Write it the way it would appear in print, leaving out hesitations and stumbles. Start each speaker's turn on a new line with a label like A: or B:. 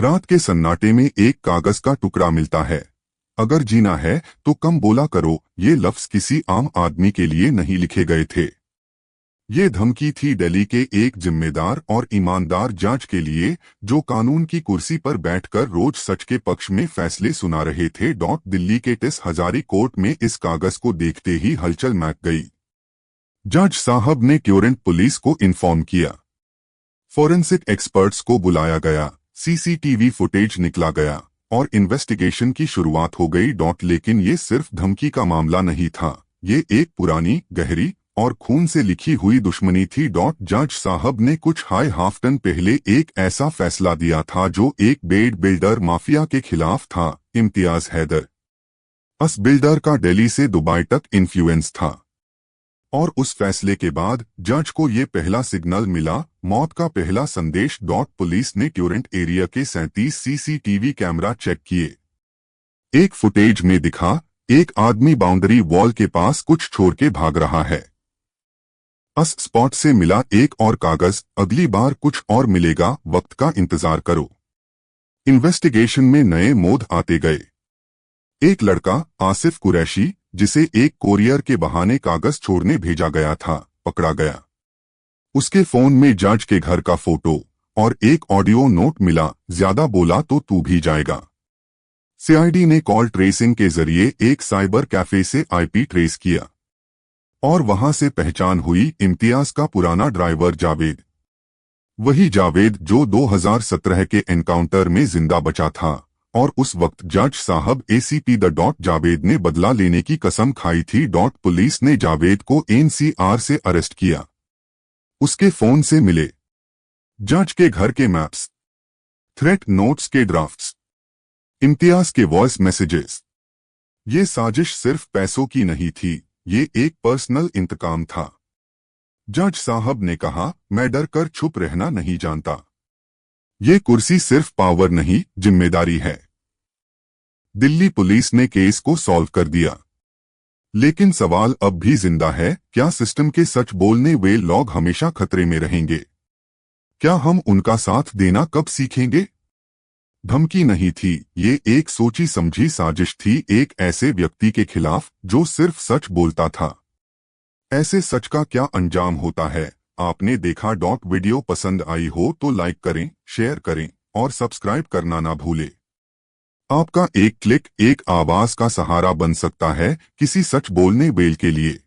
A: रात के सन्नाटे में एक कागज का टुकड़ा मिलता है। अगर जीना है तो कम बोला करो। ये लफ्ज किसी आम आदमी के लिए नहीं लिखे गए थे। ये धमकी थी दिल्ली के एक जिम्मेदार और ईमानदार जज के लिए, जो कानून की कुर्सी पर बैठकर रोज सच के पक्ष में फैसले सुना रहे थे। दिल्ली के टिस हजारी कोर्ट में इस कागज को देखते ही हलचल मच गई। जज साहब ने क्योरेंट पुलिस को इन्फॉर्म किया। फोरेंसिक एक्सपर्ट्स को बुलाया गया, सीसीटीवी फुटेज निकला गया और इन्वेस्टिगेशन की शुरुआत हो गई। लेकिन ये सिर्फ धमकी का मामला नहीं था, ये एक पुरानी, गहरी और खून से लिखी हुई दुश्मनी थी। जज साहब ने कुछ हाफ टन पहले एक ऐसा फैसला दिया था जो एक बेड बिल्डर माफिया के खिलाफ था, इम्तियाज हैदर। उस बिल्डर का दिल्ली से दुबई तक इन्फ्लुएंस था और उस फैसले के बाद जज को ये पहला सिग्नल मिला, मौत का पहला संदेश। पुलिस ने क्योरेंट एरिया के 37 सीसीटीवी कैमरा चेक किए। एक फुटेज में दिखा, एक आदमी बाउंड्री वॉल के पास कुछ छोड़ के भाग रहा है। उस स्पॉट से मिला एक और कागज, अगली बार कुछ और मिलेगा, वक्त का इंतजार करो। इन्वेस्टिगेशन में नए मोड़ आते गए। एक लड़का, आसिफ कुरैशी, जिसे एक कोरियर के बहाने कागज छोड़ने भेजा गया था, पकड़ा गया। उसके फोन में जज के घर का फोटो और एक ऑडियो नोट मिला, ज्यादा बोला तो तू भी जाएगा। सीआईडी ने कॉल ट्रेसिंग के जरिए एक साइबर कैफे से आईपी ट्रेस किया और वहां से पहचान हुई इम्तियाज का पुराना ड्राइवर जावेद। वही जावेद जो 2017 के एनकाउंटर में जिंदा बचा था और उस वक्त जज साहब एसीपी जावेद ने बदला लेने की कसम खाई थी। पुलिस ने जावेद को एनसीआर से अरेस्ट किया। उसके फोन से मिले जज के घर के मैप्स, थ्रेट नोट्स के ड्राफ्ट्स, इम्तियाज के वॉइस मैसेजेस। ये साजिश सिर्फ पैसों की नहीं थी, ये एक पर्सनल इंतकाम था। जज साहब ने कहा, मैं डर कर छुप रहना नहीं जानता। ये कुर्सी सिर्फ पावर नहीं, जिम्मेदारी है। दिल्ली पुलिस ने केस को सॉल्व कर दिया, लेकिन सवाल अब भी जिंदा है, क्या सिस्टम के सच बोलने वे लोग हमेशा खतरे में रहेंगे? क्या हम उनका साथ देना कब सीखेंगे? धमकी नहीं थी, ये एक सोची समझी साजिश थी, एक ऐसे व्यक्ति के खिलाफ जो सिर्फ सच बोलता था। ऐसे सच का क्या अंजाम होता है, आपने देखा। वीडियो पसंद आई हो तो लाइक करें, शेयर करें और सब्सक्राइब करना ना भूलें। आपका एक क्लिक एक आवाज का सहारा बन सकता है किसी सच बोलने वेल के लिए।